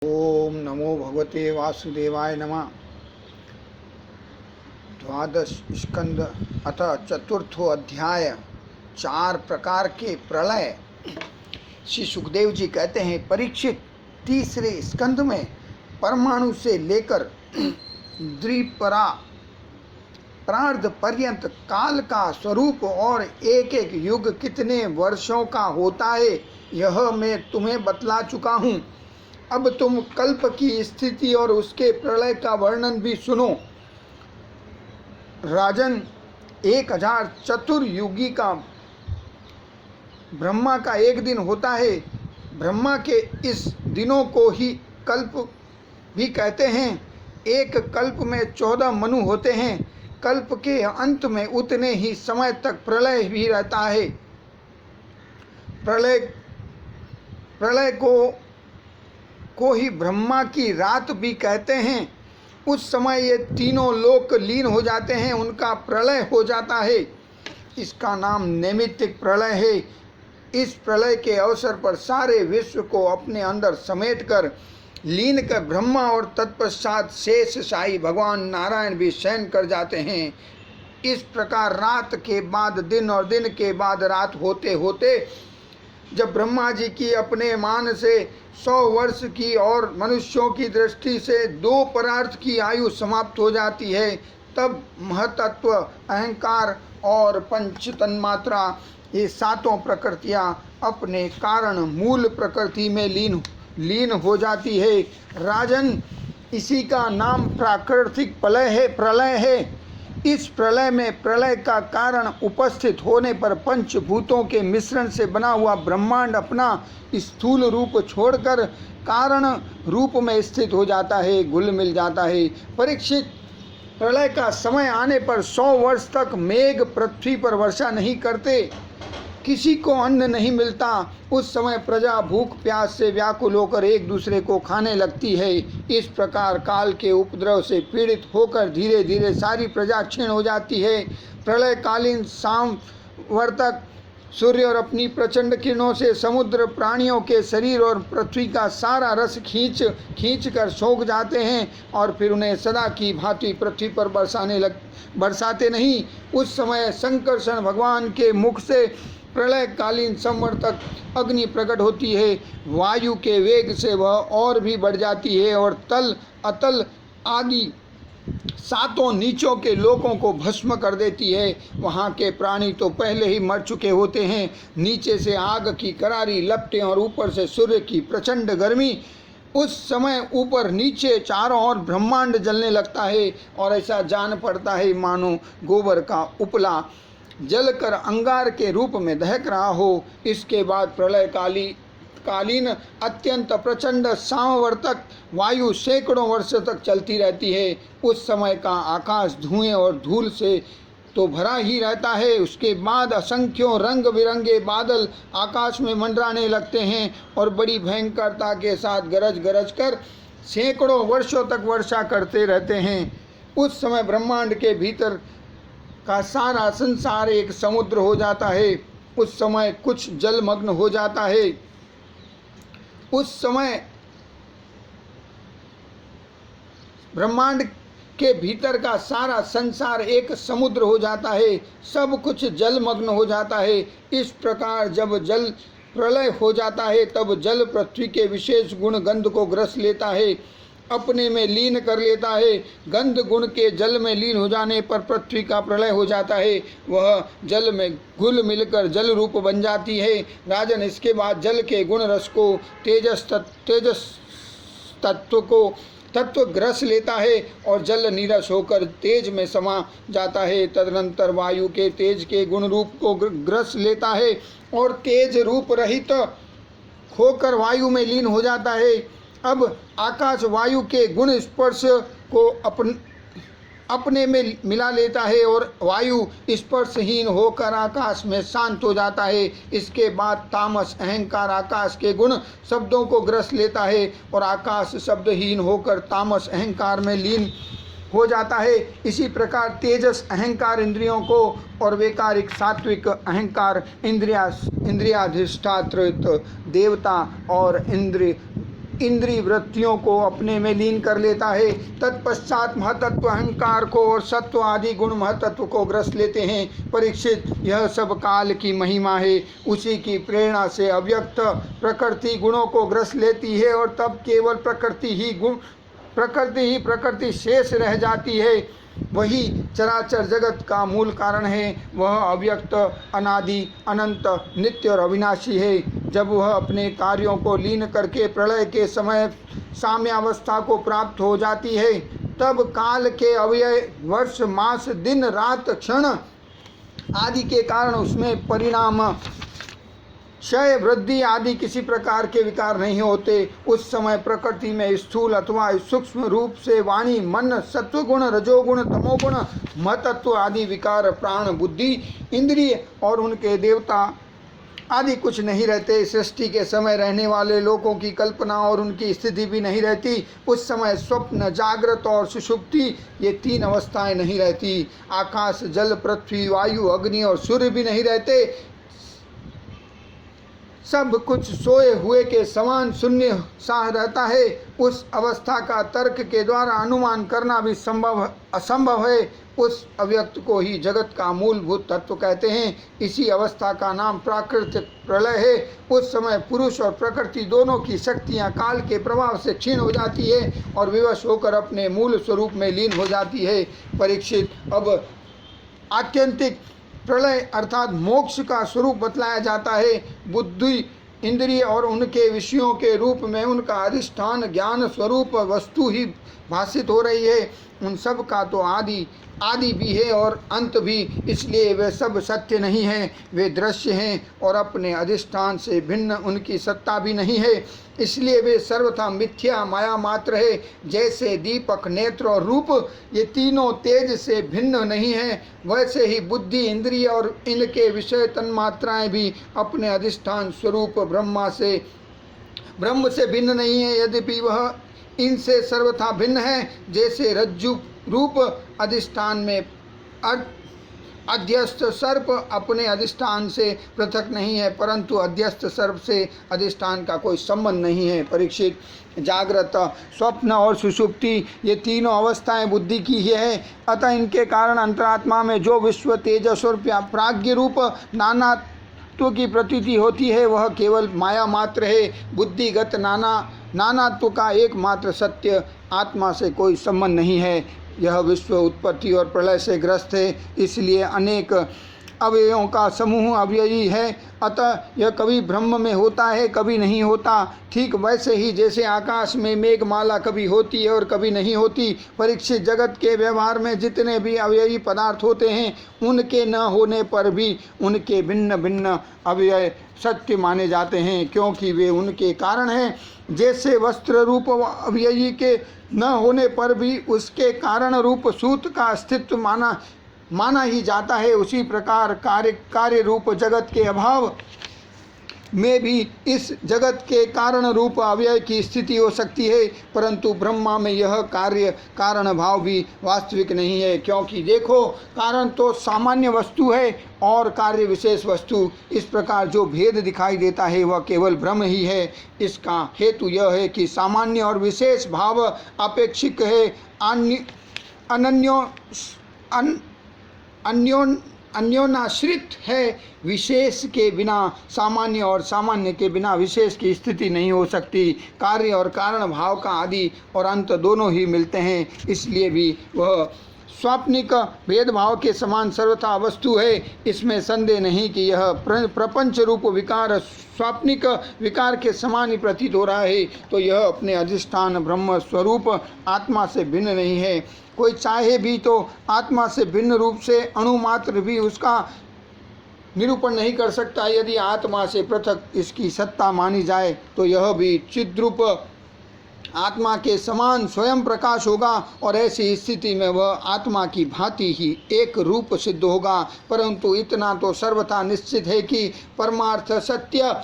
ओम नमो भगवते वासुदेवाय नमः। द्वादश स्कंद अतः चतुर्थो अध्याय। 4 प्रकार के प्रलय। श्री सुखदेव जी कहते हैं, परीक्षित, तीसरे स्कंद में परमाणु से लेकर द्विपरा प्रार्ध पर्यंत काल का स्वरूप और एक एक युग कितने वर्षों का होता है, यह मैं तुम्हें बतला चुका हूँ। अब तुम कल्प की स्थिति और उसके प्रलय का वर्णन भी सुनो। राजन, 1000 चतुर्युगी का ब्रह्मा का एक दिन होता है। ब्रह्मा के इस दिनों को ही कल्प भी कहते हैं। एक कल्प में 14 मनु होते हैं। कल्प के अंत में उतने ही समय तक प्रलय भी रहता है। प्रलय को ही ब्रह्मा की रात भी कहते हैं। उस समय ये तीनों लोक लीन हो जाते हैं, उनका प्रलय हो जाता है। इसका नाम नैमित्तिक प्रलय है। इस प्रलय के अवसर पर सारे विश्व को अपने अंदर समेट कर लीन कर ब्रह्मा और तत्पश्चात शेष शाही भगवान नारायण भी शयन कर जाते हैं। इस प्रकार रात के बाद दिन और दिन के बाद रात होते होते जब ब्रह्मा जी की अपने मान से 100 वर्ष की और मनुष्यों की दृष्टि से 2 परार्थ की आयु समाप्त हो जाती है, तब महतत्व, अहंकार और पंच तन्मात्रा, ये 7 प्रकृतियाँ अपने कारण मूल प्रकृति में लीन हो जाती है। राजन, इसी का नाम प्राकृतिक प्रलय है। इस प्रलय में प्रलय का कारण उपस्थित होने पर पंचभूतों के मिश्रण से बना हुआ ब्रह्मांड अपना स्थूल रूप छोड़कर कारण रूप में स्थित हो जाता है, घुल मिल जाता है। परीक्षित, प्रलय का समय आने पर 100 वर्ष तक मेघ पृथ्वी पर वर्षा नहीं करते, किसी को अन्न नहीं मिलता। उस समय प्रजा भूख प्यास से व्याकुल होकर एक दूसरे को खाने लगती है। इस प्रकार काल के उपद्रव से पीड़ित होकर धीरे धीरे सारी प्रजा क्षीण हो जाती है। प्रलयकालीन सामवर्तक सूर्य और अपनी प्रचंड किरणों से समुद्र प्राणियों के शरीर और पृथ्वी का सारा रस खींच कर सोख जाते हैं और फिर उन्हें सदा की भांति पृथ्वी पर बरसाते नहीं। उस समय संकर्षण भगवान के मुख से प्रलयकालीन संवर्तक अग्नि प्रकट होती है। वायु के वेग से वह और भी बढ़ जाती है और तल अतल आदि 7 नीचों के लोकों को भस्म कर देती है। वहाँ के प्राणी तो पहले ही मर चुके होते हैं। नीचे से आग की करारी लपटें और ऊपर से सूर्य की प्रचंड गर्मी। उस समय ऊपर नीचे चारों ओर ब्रह्मांड जलने लगता है और ऐसा जान पड़ता है मानो गोबर का उपला जलकर अंगार के रूप में दहक रहा हो। इसके बाद कालीन अत्यंत प्रचंड सामवर्तक वायु सैकड़ों वर्ष तक चलती रहती है। उस समय का आकाश धुएं और धूल से तो भरा ही रहता है। उसके बाद असंख्यों रंग बिरंगे बादल आकाश में मंडराने लगते हैं और बड़ी भयंकरता के साथ गरज कर सैकड़ों वर्षों तक वर्षा करते रहते हैं। उस समय ब्रह्मांड के भीतर का सारा संसार एक समुद्र हो जाता है। उस समय कुछ जलमग्न हो जाता है। उस समय ब्रह्मांड के भीतर का सारा संसार एक समुद्र हो जाता है, सब कुछ जलमग्न हो जाता है। इस प्रकार जब जल प्रलय हो जाता है तब जल पृथ्वी के विशेष गुण गंध को ग्रस लेता है, अपने में लीन कर लेता है। गंध गुण के जल में लीन हो जाने पर पृथ्वी का प्रलय हो जाता है। वह जल में घुल मिलकर जल रूप बन जाती है। राजन, इसके बाद जल के गुण रस को तेजस तत्व ग्रस लेता है और जल नीरस होकर तेज में समा जाता है। तदनंतर वायु के तेज के गुण रूप को ग्रस लेता है और तेज रूप रहित होकर वायु में लीन हो जाता है। अब आकाश वायु के गुण स्पर्श को अपने में मिला लेता है और वायु स्पर्शहीन होकर आकाश में शांत हो जाता है। इसके बाद तामस अहंकार आकाश के गुण शब्दों को ग्रस लेता है और आकाश शब्दहीन होकर तामस अहंकार में लीन हो जाता है। इसी प्रकार तेजस अहंकार इंद्रियों को और वैकारिक सात्विक अहंकार इंद्रियाधिष्ठात्रित देवता और इंद्रिय वृत्तियों को अपने में लीन कर लेता है। तत्पश्चात महतत्व अहंकार को और सत्व आदि गुण महतत्व को ग्रस लेते हैं। परीक्षित, यह सब काल की महिमा है। उसी की प्रेरणा से अव्यक्त प्रकृति गुणों को ग्रस लेती है और तब केवल प्रकृति शेष रह जाती है। वही चराचर जगत का मूल कारण है। वह अव्यक्त, अनादि, अनंत, नित्य और अविनाशी है। जब वह अपने कार्यों को लीन करके प्रलय के समय साम्यावस्था को प्राप्त हो जाती है, तब काल के अव्यय, वर्ष, मास, दिन, रात, क्षण आदि के कारण उसमें परिणाम, क्षय, वृद्धि आदि किसी प्रकार के विकार नहीं होते। उस समय प्रकृति में स्थूल अथवा सूक्ष्म रूप से वाणी, मन, सत्वगुण, रजोगुण, तमोगुण, महतत्व आदि विकार, प्राण, बुद्धि, इंद्रिय और उनके देवता आदि कुछ नहीं रहते। सृष्टि के समय रहने वाले लोगों की कल्पना और उनकी स्थिति भी नहीं रहती। उस समय स्वप्न, जागृत और सुषुप्ति, ये तीन अवस्थाएं नहीं रहती। आकाश, जल, पृथ्वी, वायु, अग्नि और सूर्य भी नहीं रहते। सब कुछ सोए हुए के समान शून्य सा रहता है। उस अवस्था का तर्क के द्वारा अनुमान करना भी असंभव है। उस अव्यक्त को ही जगत का मूलभूत तत्व कहते हैं। इसी अवस्था का नाम प्राकृतिक प्रलय है। उस समय पुरुष और प्रकृति दोनों की शक्तियां काल के प्रभाव से क्षीण हो जाती है और विवश होकर अपने मूल स्वरूप में लीन हो जाती है। परीक्षित, अब आत्यंतिक प्रलय अर्थात मोक्ष का स्वरूप बतलाया जाता है। बुद्धि, इंद्रिय और उनके विषयों के रूप में उनका अधिष्ठान ज्ञान स्वरूप वस्तु ही भाषित हो रही है। उन सब का तो आदि भी है और अंत भी, इसलिए वे सब सत्य नहीं हैं। वे दृश्य हैं और अपने अधिष्ठान से भिन्न उनकी सत्ता भी नहीं है, इसलिए वे सर्वथा मिथ्या माया मात्र है। जैसे दीपक, नेत्र और रूप ये तीनों तेज से भिन्न नहीं हैं, वैसे ही बुद्धि, इंद्रिय और इनके विषय तन्मात्राएं भी अपने अधिष्ठान स्वरूप ब्रह्म से भिन्न नहीं है, यद्यपि वह इनसे सर्वथा भिन्न है। जैसे रज्जु रूप अधिष्ठान में अध्यस्त सर्प अपने अधिष्ठान से पृथक नहीं है, परंतु अध्यस्त सर्प से अधिष्ठान का कोई संबंध नहीं है। परीक्षित, जागृत, स्वप्न और सुषुप्ति ये तीनों अवस्थाएं बुद्धि की ही है। अतः इनके कारण अंतरात्मा में जो विश्व, तेजस और प्राज्ञ रूप नानात्व की प्रतीति होती है, वह केवल माया मात्र है। बुद्धिगत नानात्व का एकमात्र सत्य आत्मा से कोई संबंध नहीं है। यह विश्व उत्पत्ति और प्रलय से ग्रस्त है, इसलिए अनेक अवयवों का समूह अव्ययी है। अतः यह कभी ब्रह्म में होता है, कभी नहीं होता। ठीक वैसे ही जैसे आकाश में मेघमाला कभी होती है और कभी नहीं होती। परीक्षित, जगत के व्यवहार में जितने भी अव्ययी पदार्थ होते हैं, उनके न होने पर भी उनके भिन्न भिन्न अव्यय सत्य माने जाते हैं, क्योंकि वे उनके कारण हैं। जैसे वस्त्र रूप अव्ययी के न होने पर भी उसके कारण रूप सूत का अस्तित्व माना ही जाता है, उसी प्रकार कार्य रूप जगत के अभाव में भी इस जगत के कारण रूप अव्यय की स्थिति हो सकती है। परंतु ब्रह्मा में यह कार्य कारण भाव भी वास्तविक नहीं है, क्योंकि देखो, कारण तो सामान्य वस्तु है और कार्य विशेष वस्तु। इस प्रकार जो भेद दिखाई देता है वह केवल ब्रह्म ही है। इसका हेतु यह है कि सामान्य और विशेष भाव अपेक्षिक है, अन्योनाश्रित है। विशेष के बिना सामान्य और सामान्य के बिना विशेष की स्थिति नहीं हो सकती। कार्य और कारण भाव का आदि और अंत दोनों ही मिलते हैं, इसलिए भी वह स्वाप्निक भेदभाव के समान सर्वथा वस्तु है। इसमें संदेह नहीं कि यह प्रपंच रूप विकार स्वाप्निक विकार के समान ही प्रतीत हो रहा है, तो यह अपने अधिष्ठान ब्रह्म स्वरूप आत्मा से भिन्न नहीं है। कोई चाहे भी तो आत्मा से भिन्न रूप से अणुमात्र भी उसका निरूपण नहीं कर सकता। यदि आत्मा से पृथक इसकी सत्ता मानी जाए तो यह भी चिद्रूप आत्मा के समान स्वयं प्रकाश होगा और ऐसी स्थिति में वह आत्मा की भांति ही एक रूप सिद्ध होगा। परंतु इतना तो सर्वथा निश्चित है कि परमार्थ सत्य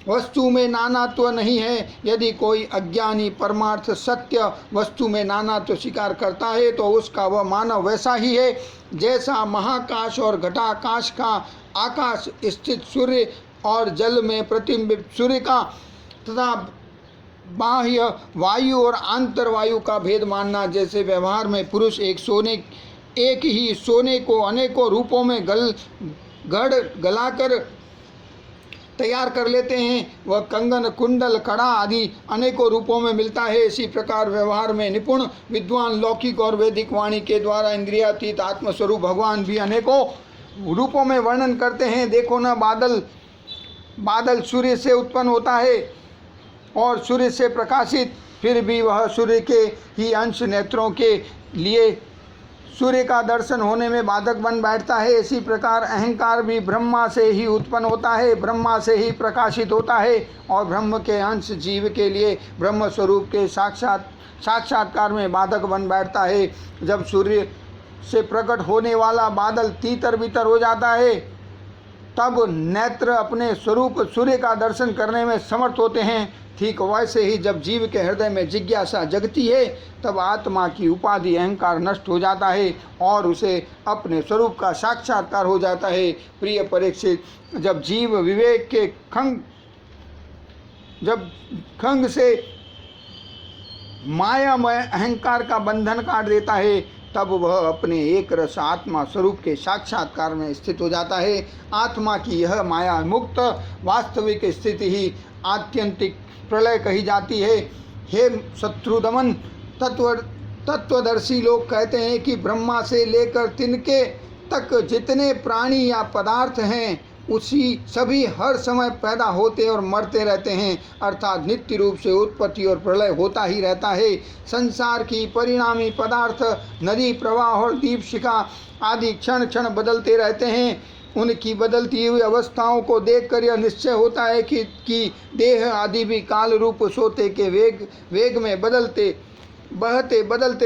वस्तु में नानात्व नहीं है। यदि कोई अज्ञानी परमार्थ सत्य वस्तु में नानात्व स्वीकार करता है तो उसका वह मानव वैसा ही है जैसा महाकाश और घटाकाश का आकाश स्थित सूर्य और जल में प्रतिबिंबित सूर्य का तथा बाह्य वायु और आंतर वायु का भेद मानना। जैसे व्यवहार में पुरुष एक ही सोने को अनेकों रूपों में गलाकर तैयार कर लेते हैं, वह कंगन, कुंडल, कड़ा आदि अनेकों रूपों में मिलता है। इसी प्रकार व्यवहार में निपुण विद्वान लौकिक और वैदिक वाणी के द्वारा इंद्रियातीत आत्मस्वरूप भगवान भी अनेकों रूपों में वर्णन करते हैं। देखो ना, बादल सूर्य से उत्पन्न होता है और सूर्य से प्रकाशित, फिर भी वह सूर्य के ही अंश नेत्रों के लिए सूर्य का दर्शन होने में बाधक बन बैठता है। इसी प्रकार अहंकार भी ब्रह्मा से ही उत्पन्न होता है, ब्रह्मा से ही प्रकाशित होता है और ब्रह्म के अंश जीव के लिए ब्रह्म स्वरूप के साक्षात्कार में बाधक बन बैठता है। जब सूर्य से प्रकट होने वाला बादल तीतर बितर हो जाता है, तब नेत्र अपने स्वरूप सूर्य का दर्शन करने में समर्थ होते हैं। ठीक वैसे ही जब जीव के हृदय में जिज्ञासा जगती है, तब आत्मा की उपाधि अहंकार नष्ट हो जाता है और उसे अपने स्वरूप का साक्षात्कार हो जाता है। प्रिय परीक्षित, जब जीव विवेक के खंग से मायामय अहंकार का बंधन काट देता है, तब वह अपने एक रस आत्मा स्वरूप के साक्षात्कार में स्थित हो जाता है। आत्मा की यह माया मुक्त वास्तविक स्थिति ही आत्यंतिक प्रलय कही जाती है। हे शत्रुदमन, तत्वदर्शी लोग कहते हैं कि ब्रह्मा से लेकर तिनके तक जितने प्राणी या पदार्थ हैं, उसी सभी हर समय पैदा होते और मरते रहते हैं, अर्थात नित्य रूप से उत्पत्ति और प्रलय होता ही रहता है। संसार की परिणामी पदार्थ नदी प्रवाह और दीप शिखा आदि क्षण क्षण बदलते रहते हैं। उनकी बदलती हुई अवस्थाओं को देखकर यह निश्चय होता है कि देह आदि भी काल रूप सोते के वेग में बदलते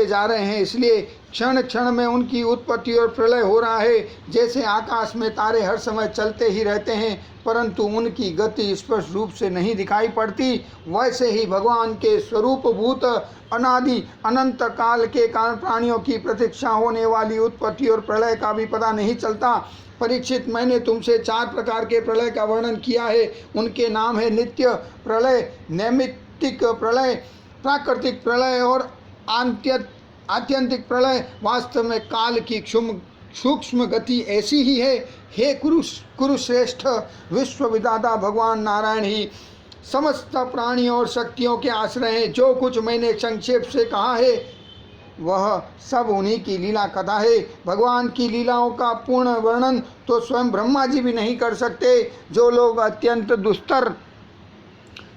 जा रहे हैं। इसलिए क्षण क्षण में उनकी उत्पत्ति और प्रलय हो रहा है। जैसे आकाश में तारे हर समय चलते ही रहते हैं, परंतु उनकी गति स्पष्ट रूप से नहीं दिखाई पड़ती, वैसे ही भगवान के स्वरूपभूत अनादि अनंत काल के कारण प्राणियों की प्रतीक्षा होने वाली उत्पत्ति और प्रलय का भी पता नहीं चलता। परीक्षित, मैंने तुमसे 4 प्रकार के प्रलय का वर्णन किया है। उनके नाम है नित्य प्रलय, नैमित्तिक प्रलय, प्राकृतिक प्रलय और आत्यंतिक प्रलय। वास्तव में काल की सूक्ष्म गति ऐसी ही है। हे कुरुश्रेष्ठ, विश्वविदाता भगवान नारायण ही समस्त प्राणियों और शक्तियों के आश्रय हैं। जो कुछ मैंने संक्षेप से कहा है, वह सब उन्हीं की लीला कथा है। भगवान की लीलाओं का पूर्ण वर्णन तो स्वयं ब्रह्मा जी भी नहीं कर सकते। जो लोग अत्यंत दुस्तर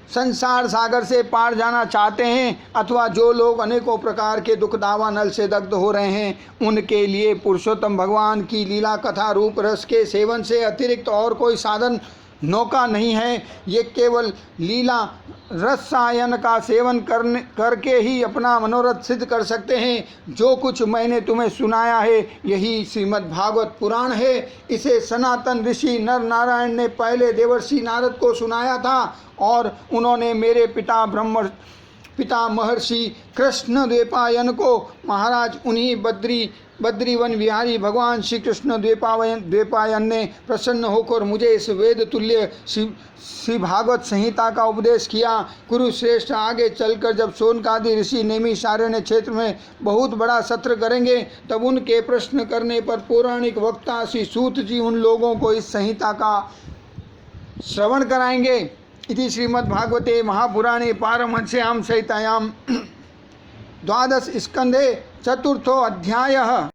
संसार सागर से पार जाना चाहते हैं, अथवा जो लोग अनेकों प्रकार के दुख दावानल से दग्ध हो रहे हैं, उनके लिए पुरुषोत्तम भगवान की लीला कथा रूप रस के सेवन से अतिरिक्त और कोई साधन नौका नहीं है। ये केवल लीला रसायन का सेवन करके ही अपना मनोरथ सिद्ध कर सकते हैं। जो कुछ मैंने तुम्हें सुनाया है, यही श्रीमद् भागवत पुराण है। इसे सनातन ऋषि नर नारायण ने पहले देवर्षि नारद को सुनाया था और उन्होंने मेरे पिता महर्षि कृष्ण द्वैपायन को महाराज उन्हीं बद्रीवन विहारी भगवान श्री कृष्ण द्वैपायन ने प्रसन्न होकर मुझे इस वेद तुल्य श्री भागवत संहिता का उपदेश किया। कुरुश्रेष्ठ, आगे चलकर जब शौनकादि ऋषि नैमिषारण्य क्षेत्र में बहुत बड़ा सत्र करेंगे, तब उनके प्रश्न करने पर पौराणिक वक्ता श्री सूत जी उन लोगों को इस संहिता का श्रवण कराएंगे। इति श्रीमद्भागवते महापुराणे पारमहंस्यां संहितायां 12 स्कंधे 4थो अध्यायः।